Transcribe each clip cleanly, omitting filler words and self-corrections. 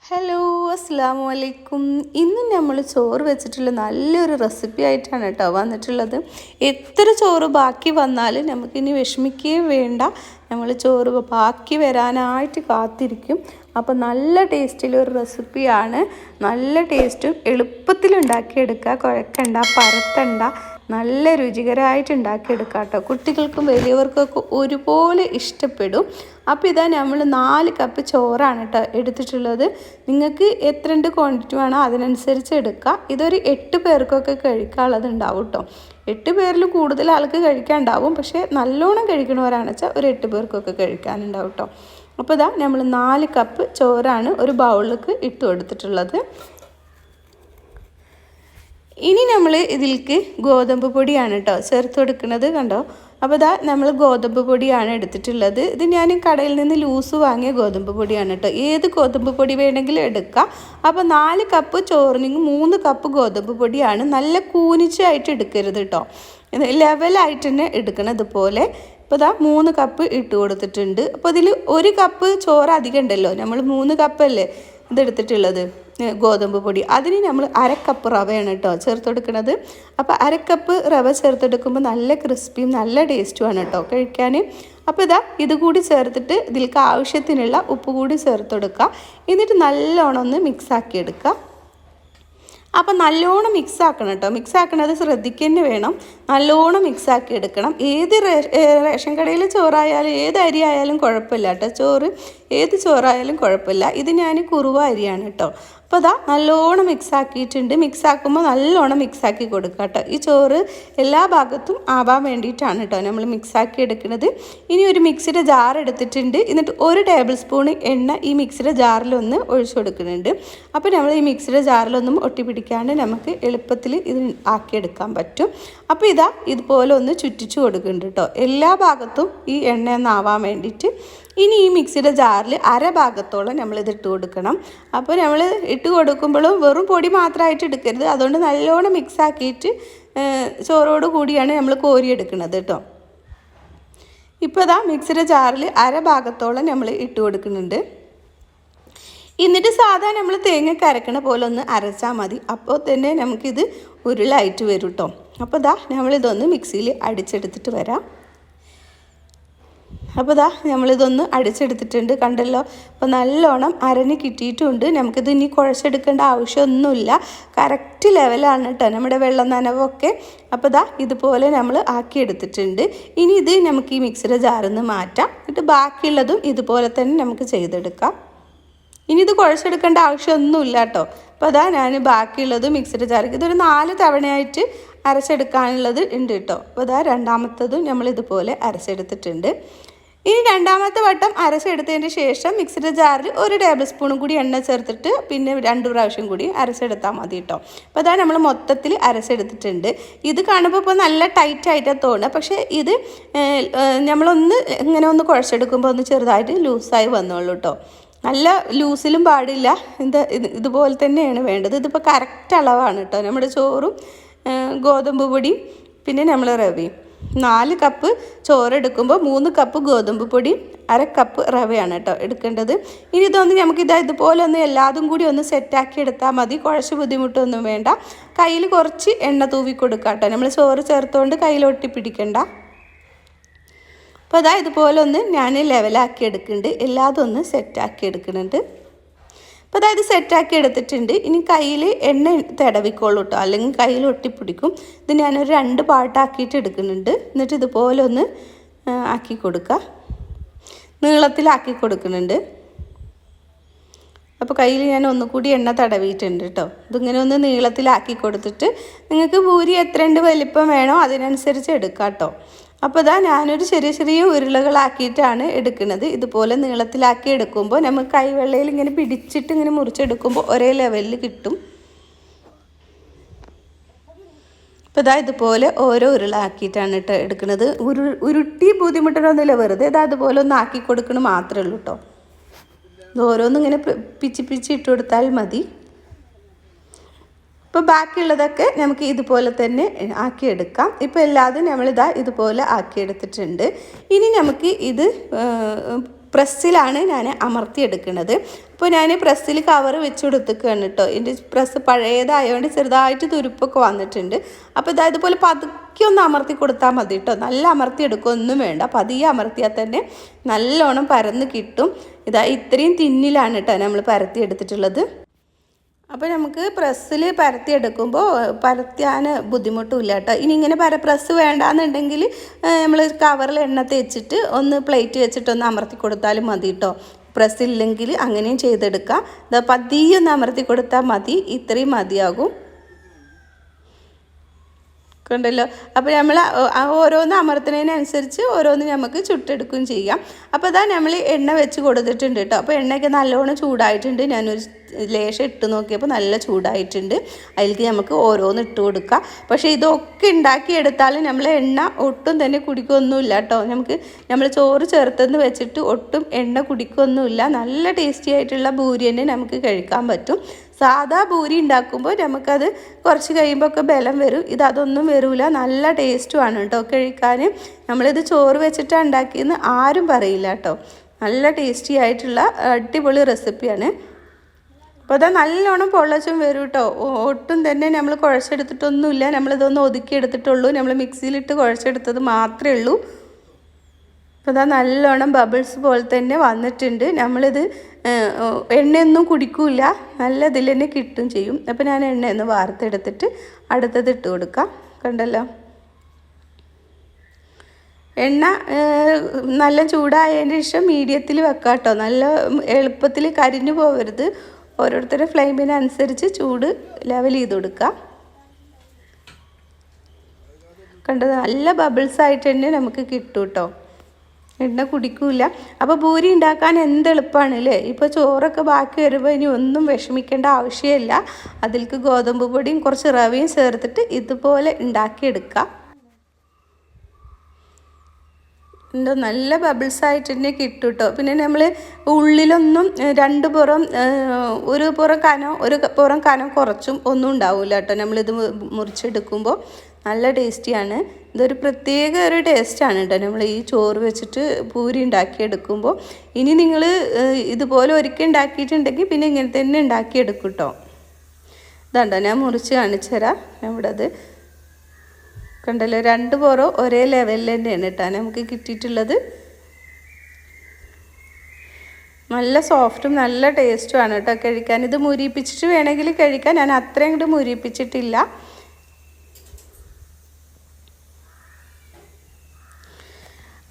Hello അസ്സാം വലൈക്കും. ഇന്ന് നമ്മൾ ചോറ് വെച്ചിട്ടുള്ള നല്ലൊരു റെസിപ്പി ആയിട്ടാണ് കേട്ടോ വന്നിട്ടുള്ളത്. എത്ര ചോറ് ബാക്കി വന്നാലും നമുക്കിനി വിഷമിക്കുകയും വേണ്ട, നമ്മൾ ചോറ് ബാക്കി വരാനായിട്ട് കാത്തിരിക്കും. അപ്പോൾ നല്ല ടേസ്റ്റിലൊരു റെസിപ്പിയാണ്. നല്ല ടേസ്റ്റും എളുപ്പത്തിൽ ഉണ്ടാക്കിയെടുക്കുക, കുഴക്കണ്ട, പരത്തണ്ട, നല്ല രുചികരമായിട്ട് ഉണ്ടാക്കിയെടുക്കുക കേട്ടോ. കുട്ടികൾക്കും വലിയവർക്കൊക്കെ ഒരുപോലെ ഇഷ്ടപ്പെടും. അപ്പോൾ ഇതാ നമ്മൾ 4 കപ്പ് ചോറാണ് കേട്ടോ എടുത്തിട്ടുള്ളത്. നിങ്ങൾക്ക് എത്ര ക്വാണ്ടിറ്റി വേണോ അതിനനുസരിച്ച് എടുക്കുക. ഇതൊരു 8 പേർക്കൊക്കെ കഴിക്കാനുള്ളത് ഉണ്ടാവും കേട്ടോ. 8 പേരിൽ കൂടുതൽ ആൾക്ക് കഴിക്കാനുണ്ടാവും, പക്ഷേ നല്ലോണം കഴിക്കണവരാണെന്ന് വെച്ചാൽ ഒരു 8 പേർക്കൊക്കെ കഴിക്കാനുണ്ടാവും കേട്ടോ. അപ്പോൾ ഇതാ നമ്മൾ 4 കപ്പ് ചോറാണ് ഒരു ബൗളിലേക്ക് ഇട്ട് കൊടുത്തിട്ടുള്ളത്. ഇനി നമ്മൾ ഇതിലേക്ക് ഗോതമ്പ് പൊടിയാണ് കേട്ടോ ചേർത്ത് കൊടുക്കുന്നത്, കണ്ടോ. അപ്പോൾ ഇതാ നമ്മൾ ഗോതമ്പ് പൊടിയാണ് എടുത്തിട്ടുള്ളത്. ഇത് ഞാൻ കടയിൽ നിന്ന് ലൂസ് വാങ്ങിയ ഗോതമ്പ് പൊടിയാണ് കേട്ടോ. ഏത് ഗോതമ്പ് പൊടി വേണമെങ്കിലും എടുക്കാം. അപ്പോൾ 4 കപ്പ് ചോറിന് 3 കപ്പ് ഗോതമ്പ് പൊടിയാണ്. നല്ല കൂനിച്ചായിട്ട് എടുക്കരുത് കേട്ടോ, ലെവലായിട്ട് തന്നെ എടുക്കണം ഇതുപോലെ. അപ്പോൾ ഇതാ 3 കപ്പ് ഇട്ട് കൊടുത്തിട്ടുണ്ട്. അപ്പോൾ ഇതിൽ 1 കപ്പ് ചോറ് അധികം ഉണ്ടല്ലോ, നമ്മൾ 3 കപ്പല്ലേ ഇതെടുത്തിട്ടുള്ളത് ഗോതമ്പ് പൊടി. അതിന് നമ്മൾ 1/2 കപ്പ് റവയാണ് കേട്ടോ ചേർത്ത് കൊടുക്കുന്നത്. അപ്പോൾ 1/2 കപ്പ് റവ ചേർത്തെടുക്കുമ്പോൾ നല്ല ക്രിസ്പിയും നല്ല ടേസ്റ്റുമാണ് കേട്ടോ കഴിക്കാൻ. അപ്പോൾ ഇതാ ഇതുകൂടി ചേർത്തിട്ട് ഇതിലേക്ക് ആവശ്യത്തിനുള്ള ഉപ്പ് കൂടി ചേർത്ത് കൊടുക്കുക. എന്നിട്ട് നല്ലോണം ഒന്ന് മിക്സാക്കി എടുക്കുക. അപ്പം നല്ലോണം മിക്സ് ആക്കണം കേട്ടോ. മിക്സ് ആക്കണത് ശ്രദ്ധിക്കുക തന്നെ വേണം. നല്ലോണം മിക്സാക്കി എടുക്കണം. ഏത് റേഷൻ കടയിൽ ചോറായാലും ഏത് അരി ആയാലും കുഴപ്പമില്ല കേട്ടോ. ചോറ് ഏത് ചോറായാലും കുഴപ്പമില്ല. ഇത് ഞാൻ കുറുവ അരിയാണ് കേട്ടോ. അപ്പോൾ അതാ നല്ലോണം മിക്സാക്കിയിട്ടുണ്ട്. മിക്സാക്കുമ്പോൾ നല്ലോണം മിക്സാക്കി കൊടുക്കുക കേട്ടോ. ഈ ചോറ് എല്ലാ ഭാഗത്തും ആവാൻ വേണ്ടിയിട്ടാണ് കേട്ടോ നമ്മൾ മിക്സാക്കി എടുക്കുന്നത്. ഇനി ഒരു മിക്സിയുടെ ജാർ എടുത്തിട്ടുണ്ട്. എന്നിട്ട് 1 ടേബിൾ സ്പൂൺ എണ്ണ ഈ മിക്സിയുടെ ജാറിലൊന്ന് ഒഴിച്ചു കൊടുക്കുന്നുണ്ട്. അപ്പോൾ നമ്മൾ ഈ മിക്സിയുടെ ജാറിലൊന്നും ഒട്ടിപ്പിടിക്കാണ്ട് നമുക്ക് എളുപ്പത്തിൽ ഇത് ആക്കിയെടുക്കാൻ പറ്റും. അപ്പോൾ ഇതാ ഇതുപോലെ ഒന്ന് ചുറ്റിച്ചു കൊടുക്കുന്നുണ്ട് കേട്ടോ, എല്ലാ ഭാഗത്തും ഈ എണ്ണ ഒന്നാവാൻ വേണ്ടിയിട്ട്. ഇനി ഈ മിക്സിയുടെ ജാറിൽ 1/2 ഭാഗത്തോളം നമ്മളിത് ഇട്ട് കൊടുക്കണം. അപ്പോൾ നമ്മൾ ഇട്ട് കൊടുക്കുമ്പോഴും വെറും പൊടി മാത്രമായിട്ട് എടുക്കരുത്. അതുകൊണ്ട് നല്ലോണം മിക്സാക്കിയിട്ട് ചോറോട് കൂടിയാണ് നമ്മൾ കോരിയെടുക്കുന്നത് കേട്ടോ. ഇപ്പോൾ ഇതാ മിക്സിയുടെ ജാറിൽ 1/2 ഭാഗത്തോളം നമ്മൾ ഇട്ട് കൊടുക്കുന്നുണ്ട്. എന്നിട്ട് സാധാരണ നമ്മൾ തേങ്ങ അരക്കണ പോലെ ഒന്ന് അരച്ചാൽ മതി. അപ്പോൾ തന്നെ നമുക്കിത് ഉരുളായിട്ട് വരും കേട്ടോ. അപ്പോൾ ഇതാ നമ്മളിതൊന്ന് മിക്സിയിൽ അടിച്ചെടുത്തിട്ട് വരാം. അപ്പോൾ ഇതാ നമ്മളിതൊന്ന് അടിച്ചെടുത്തിട്ടുണ്ട്, കണ്ടല്ലോ. അപ്പോൾ നല്ലോണം അരഞ്ഞ് കിട്ടിയിട്ടുണ്ട്. നമുക്കിത് ഇനി കുഴച്ചെടുക്കേണ്ട ആവശ്യമൊന്നുമില്ല. കറക്റ്റ് ലെവലാണ് കേട്ടോ നമ്മുടെ വെള്ളം നനവൊക്കെ. അപ്പോൾ ഇതാ ഇതുപോലെ നമ്മൾ ആക്കിയെടുത്തിട്ടുണ്ട്. ഇനി ഇത് നമുക്ക് ഈ മിക്സിയുടെ ജാറിൽ നിന്ന് മാറ്റാം. എന്നിട്ട് ബാക്കിയുള്ളതും ഇതുപോലെ തന്നെ നമുക്ക് ചെയ്തെടുക്കാം. ഇനി ഇത് കുഴച്ചെടുക്കേണ്ട ആവശ്യമൊന്നുമില്ല കേട്ടോ. അപ്പോൾ അതാ ഞാൻ ബാക്കിയുള്ളത് മിക്സിയുടെ ജാറിലേക്ക് ഇതൊരു 4 തവണയായിട്ട് അരച്ചെടുക്കാനുള്ളത് ഉണ്ട് കേട്ടോ. അപ്പോൾ അതാ രണ്ടാമത്തതും നമ്മൾ ഇതുപോലെ അരച്ചെടുത്തിട്ടുണ്ട്. ഇനി രണ്ടാമത്തെ വട്ടം അരച്ചെടുത്തതിന് ശേഷം മിക്സിയുടെ ജാറിൽ 1 ടേബിൾ സ്പൂണും കൂടി എണ്ണ ചേർത്തിട്ട് പിന്നെ 2 പ്രാവശ്യം കൂടി അരച്ചെടുത്താൽ മതി കേട്ടോ. അപ്പോൾ അതാ നമ്മൾ മൊത്തത്തിൽ അരച്ചെടുത്തിട്ടുണ്ട്. ഇത് കാണുമ്പോൾ ഇപ്പോൾ നല്ല ടൈറ്റായിട്ടാണ് തോന്നുക, പക്ഷേ ഇത് നമ്മളൊന്ന് ഇങ്ങനെ ഒന്ന് കുഴച്ചെടുക്കുമ്പോൾ ഒന്ന് ചെറുതായിട്ട് ലൂസായി വന്നോളൂ കേട്ടോ. നല്ല ലൂസിലും പാടില്ല, ഇതുപോലെ തന്നെയാണ് വേണ്ടത്. ഇതിപ്പോൾ കറക്റ്റ് അളവാണ് കേട്ടോ. നമ്മുടെ ചോറും ഗോതമ്പ് പൊടിയും പിന്നെ നമ്മൾ റവയും 4 കപ്പ് ചോറെടുക്കുമ്പോൾ 3 കപ്പ് ഗോതമ്പ് പൊടി 1/2 കപ്പ് റവയാണ് കേട്ടോ എടുക്കേണ്ടത്. ഇനി ഇതൊന്ന് നമുക്കിതാ ഇതുപോലെ ഒന്ന് എല്ലാതും കൂടി ഒന്ന് സെറ്റാക്കി എടുത്താൽ മതി. കുഴച്ച് ബുദ്ധിമുട്ടൊന്നും വേണ്ട. കയ്യിൽ കുറച്ച് എണ്ണ തൂവി കൊടുക്കുക കേട്ടോ. നമ്മൾ ചോറ് ചേർത്തുകൊണ്ട് കയ്യിൽ ഒട്ടിപ്പിടിക്കണ്ട. അപ്പോൾ അതാ ഇതുപോലെ ഒന്ന് ഞാൻ ലെവലാക്കി എടുക്കുന്നുണ്ട്. എല്ലാതും ഒന്ന് സെറ്റാക്കി എടുക്കുന്നുണ്ട്. അപ്പോൾ അതായത് സെറ്റാക്കി എടുത്തിട്ടുണ്ട്. ഇനി കയ്യിൽ എണ്ണ തടവിക്കോളൂ കേട്ടോ, അല്ലെങ്കിൽ കയ്യിൽ ഒട്ടിപ്പിടിക്കും. ഇത് ഞാനൊരു 2 പാട്ടാക്കിയിട്ട് എടുക്കുന്നുണ്ട്. എന്നിട്ട് ഇതുപോലെ ഒന്ന് ആക്കി കൊടുക്കുക, നീളത്തിലാക്കി കൊടുക്കുന്നുണ്ട്. അപ്പോൾ കയ്യിൽ ഞാൻ ഒന്നുകൂടി എണ്ണ തടവിയിട്ടുണ്ട് കേട്ടോ. ഇതിങ്ങനെ ഒന്ന് നീളത്തിലാക്കി കൊടുത്തിട്ട് നിങ്ങൾക്ക് പൂരി എത്രണ്ട് വലിപ്പം വേണോ അതിനനുസരിച്ച് എടുക്കാം കേട്ടോ. അപ്പോൾ ഇതാ ഞാനൊരു ചെറിയ ചെറിയ ഉരുളകളാക്കിയിട്ടാണ് എടുക്കുന്നത്. ഇതുപോലെ നീളത്തിലാക്കി എടുക്കുമ്പോൾ നമുക്ക് കൈവെള്ളയിൽ ഇങ്ങനെ പിടിച്ചിട്ട് ഇങ്ങനെ മുറിച്ചെടുക്കുമ്പോൾ ഒരേ ലെവലിൽ കിട്ടും. അപ്പോൾ ഇതാ ഇതുപോലെ ഓരോ ഉരുളാക്കിയിട്ടാണ് കേട്ടോ എടുക്കുന്നത്. ഉരുട്ടി ബുദ്ധിമുട്ടൊന്നുമില്ല, വെറുതെ ഇതാ അതുപോലെ ഒന്ന് ആക്കി കൊടുക്കണം മാത്രമേ ഉള്ളൂ കേട്ടോ. ഓരോന്നിങ്ങനെ പിച്ച് ഇട്ട് കൊടുത്താൽ മതി. ഇപ്പോൾ ബാക്കിയുള്ളതൊക്കെ നമുക്ക് ഇതുപോലെ തന്നെ ആക്കിയെടുക്കാം. ഇപ്പോൾ എല്ലാതും നമ്മളിതാ ഇതുപോലെ ആക്കിയെടുത്തിട്ടുണ്ട്. ഇനി നമുക്ക് ഇത് പ്രസ്സിലാണ് ഞാൻ അമർത്തിയെടുക്കുന്നത്. അപ്പോൾ ഞാൻ പ്രസ്സിൽ കവർ വെച്ച് കൊടുത്തിക്കുകയാണ് കേട്ടോ. എൻ്റെ പ്രസ് പഴയതായതുകൊണ്ട് ചെറുതായിട്ട് തുരുപ്പൊക്കെ വന്നിട്ടുണ്ട്. അപ്പോൾ ഇതുപോലെ പതുക്കെ ഒന്ന് അമർത്തി കൊടുത്താൽ മതി കേട്ടോ. നല്ല അമർത്തിയെടുക്കുകയൊന്നും വേണ്ട, പതിയെ അമർത്തിയാൽ തന്നെ നല്ലോണം പരന്ന് കിട്ടും. ഇത്രയും തിന്നിലാണ് കേട്ടോ നമ്മൾ പരത്തിയെടുത്തിട്ടുള്ളത്. അപ്പോൾ നമുക്ക് പ്രസ്സിൽ പരത്തിയെടുക്കുമ്പോൾ പരത്താൻ ബുദ്ധിമുട്ടില്ല കേട്ടോ. ഇനി ഇങ്ങനെ പ്രസ് വേണ്ടാന്നുണ്ടെങ്കിൽ നമ്മൾ കവറിൽ എണ്ണ തേച്ചിട്ട് ഒന്ന് പ്ലേറ്റ് വെച്ചിട്ടൊന്ന് അമർത്തി കൊടുത്താലും മതി കേട്ടോ. പ്രസ്സില്ലെങ്കിൽ അങ്ങനെയും ചെയ്തെടുക്കാം. പതിയെ ഒന്ന് അമർത്തി കൊടുത്താൽ മതി, ഇത്രയും മതിയാകും. കണ്ടല്ലോ. അപ്പോൾ നമ്മൾ ഓരോന്ന് അമർത്തുന്നതിനനുസരിച്ച് ഓരോന്ന് നമുക്ക് ചുട്ടെടുക്കുകയും ചെയ്യാം. അപ്പോൾ നമ്മൾ എണ്ണ വെച്ച് കൊടുത്തിട്ടുണ്ട് കേട്ടോ. അപ്പോൾ എണ്ണയൊക്കെ നല്ലോണം ചൂടായിട്ടുണ്ട്. ഞാനൊരു ലേശം ഇട്ട് നോക്കിയപ്പോൾ നല്ല ചൂടായിട്ടുണ്ട്. അതിലേക്ക് നമുക്ക് ഓരോന്ന് ഇട്ട് കൊടുക്കാം. പക്ഷേ ഇതൊക്കെ ഉണ്ടാക്കിയെടുത്താൽ നമ്മൾ എണ്ണ ഒട്ടും തന്നെ കുടിക്കൊന്നുമില്ല കേട്ടോ. നമ്മൾ ചോറ് ചേർത്തെന്ന് വെച്ചിട്ട് ഒട്ടും എണ്ണ കുടിക്കൊന്നുമില്ല. നല്ല ടേസ്റ്റി ആയിട്ടുള്ള ഭൂരി തന്നെ നമുക്ക് കഴിക്കാൻ പറ്റും. സാധാ ഭൂരി ഉണ്ടാക്കുമ്പോൾ നമുക്കത് കുറച്ച് കഴിയുമ്പോൾ ഒക്കെ ബലം വരും. അതൊന്നും വരില്ല, നല്ല ടേസ്റ്റുമാണ് കേട്ടോ കഴിക്കാൻ. നമ്മളിത് ചോറ് വെച്ചിട്ടാണ് ഉണ്ടാക്കിയെന്ന് ആരും പറയില്ല കേട്ടോ. നല്ല ടേസ്റ്റി ആയിട്ടുള്ള അടിപൊളി റെസിപ്പിയാണ്. അപ്പോൾ നല്ലോണം പൊള്ളച്ചും വരും കേട്ടോ. ഒട്ടും തന്നെ നമ്മൾ കുഴച്ചെടുത്തിട്ടൊന്നുമില്ല. നമ്മളിതൊന്ന് ഒതുക്കിയെടുത്തിട്ടുള്ളൂ. നമ്മൾ മിക്സിയിലിട്ട് കുഴച്ചെടുത്തത് മാത്രമേ ഉള്ളൂ. അപ്പോൾ നല്ലോണം ബബിൾസ് പോലെ തന്നെ വന്നിട്ടുണ്ട്. നമ്മളിത് എണ്ണയൊന്നും കുടിക്കില്ല, നല്ല ഇതിൽ തന്നെ കിട്ടും ചെയ്യും. അപ്പോൾ ഞാൻ എണ്ണയൊന്ന് വാർത്തെടുത്തിട്ട് അടുത്തത് ഇട്ട് കൊടുക്കാം. കണ്ടല്ലോ, എണ്ണ നല്ല ചൂടായതിന് ശേഷം മീഡിയത്തിൽ വെക്കാം കേട്ടോ. നല്ല എളുപ്പത്തിൽ കരിഞ്ഞു പോകരുത്. ഓരോരുത്തരുടെ ഫ്ലെയിമിനനുസരിച്ച് ചൂട് ലെവൽ ചെയ്ത് കൊടുക്കുക. കണ്ടത് നല്ല ബബിൾസ് ആയിട്ട് തന്നെ നമുക്ക് കിട്ടും കേട്ടോ. എണ്ണ കുടിക്കില്ല. അപ്പോൾ ഭൂരി ഉണ്ടാക്കാൻ എന്ത് എളുപ്പമാണ് അല്ലേ. ഇപ്പോൾ ചോറൊക്കെ ബാക്കി വരുമ്പോൾ ഇനി ഒന്നും വിഷമിക്കേണ്ട ആവശ്യമില്ല. അതിലേക്ക് ഗോതമ്പ് പൊടിയും കുറച്ച് റവയും ചേർത്തിട്ട് ഇതുപോലെ ഉണ്ടാക്കിയെടുക്കുക. നല്ല ബബിൾസ് ആയിട്ട് തന്നെ കിട്ടും കേട്ടോ. പിന്നെ നമ്മൾ ഉള്ളിലൊന്നും രണ്ട് പുറം, ഒരു പുറം കനം ഒരു പുറം കനം കുറച്ചും ഒന്നും ഉണ്ടാവില്ല കേട്ടോ. നമ്മളിത് മുറിച്ചെടുക്കുമ്പോൾ നല്ല ടേസ്റ്റിയാണ്. ഇതൊരു പ്രത്യേക ഒരു ടേസ്റ്റാണ് കേട്ടോ നമ്മൾ ഈ ചോറ് വെച്ചിട്ട് പൂരി ഉണ്ടാക്കിയെടുക്കുമ്പോൾ. ഇനി നിങ്ങൾ ഇതുപോലെ ഒരിക്കൽ ഉണ്ടാക്കിയിട്ടുണ്ടെങ്കിൽ പിന്നെ ഇങ്ങനെ തന്നെ ഉണ്ടാക്കിയെടുക്കും കേട്ടോ. ഇതാണ്ടോ ഞാൻ മുറിച്ച് കാണിച്ചു തരാം. ഇവിടെ അത് കണ്ടല്ലോ, രണ്ട് പുറം ഒരേ ലെവലിൽ തന്നെയാണ് കേട്ടോ നമുക്ക് കിട്ടിയിട്ടുള്ളത്. നല്ല സോഫ്റ്റും നല്ല ടേസ്റ്റുമാണ് കേട്ടോ കഴിക്കാൻ. ഇത് മുരിപ്പിച്ചിട്ട് വേണമെങ്കിൽ കഴിക്കാൻ. ഞാൻ അത്രയും കൂടി മുരിപ്പിച്ചിട്ടില്ല.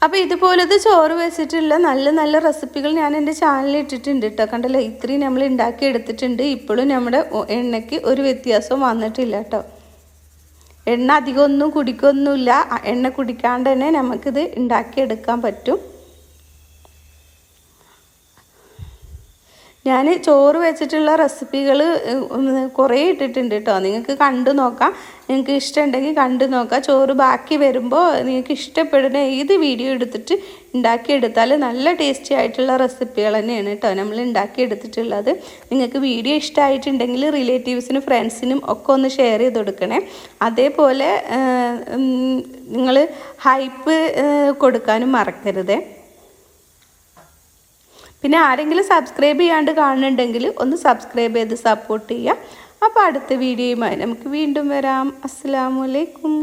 അപ്പോൾ ഇതുപോലത്തെ ചോറ് വെച്ചിട്ടുള്ള നല്ല നല്ല റെസിപ്പികൾ ഞാൻ എൻ്റെ ചാനലിൽ ഇട്ടിട്ടുണ്ട് കേട്ടോ. കണ്ടല്ലോ, ഇത്രയും നമ്മൾ ഉണ്ടാക്കി എടുത്തിട്ടുണ്ട്. ഇപ്പോഴും നമ്മുടെ എണ്ണയ്ക്ക് ഒരു വ്യത്യാസവും വന്നിട്ടില്ല കേട്ടോ. എണ്ണ അധികമൊന്നും കുടിക്കൊന്നുമില്ല. എണ്ണ കുടിക്കാണ്ട് തന്നെ നമുക്കിത് ഉണ്ടാക്കിയെടുക്കാൻ പറ്റും. ഞാൻ ചോറ് വെച്ചിട്ടുള്ള റെസിപ്പികൾ കുറേ ഇട്ടിട്ടുണ്ട് കേട്ടോ. നിങ്ങൾക്ക് കണ്ടു നോക്കാം. നിങ്ങൾക്ക് ഇഷ്ടമുണ്ടെങ്കിൽ കണ്ടു നോക്കാം. ചോറ് ബാക്കി വരുമ്പോൾ നിങ്ങൾക്ക് ഇഷ്ടപ്പെടുന്ന ഏത് വീഡിയോ എടുത്തിട്ട് ഉണ്ടാക്കിയെടുത്താൽ നല്ല ടേസ്റ്റി ആയിട്ടുള്ള റെസിപ്പികൾ തന്നെയാണ് കേട്ടോ നമ്മൾ ഉണ്ടാക്കിയെടുത്തിട്ടുള്ളത്. നിങ്ങൾക്ക് വീഡിയോ ഇഷ്ടമായിട്ടുണ്ടെങ്കിൽ റിലേറ്റീവ്സിനും ഫ്രണ്ട്സിനും ഒക്കെ ഒന്ന് ഷെയർ ചെയ്ത് കൊടുക്കണേ. അതേപോലെ നിങ്ങൾ ഹൈപ്പ് കൊടുക്കാനും മറക്കരുതേ. പിന്നെ ആരെങ്കിലും സബ്സ്ക്രൈബ് ചെയ്യാണ്ട് കാണുന്നുണ്ടെങ്കിൽ ഒന്ന് സബ്സ്ക്രൈബ് ചെയ്ത് സപ്പോർട്ട് ചെയ്യുക. അപ്പോൾ അടുത്ത വീഡിയോയുമായി നമുക്ക് വീണ്ടും വരാം. അസ്സലാമു അലൈക്കും.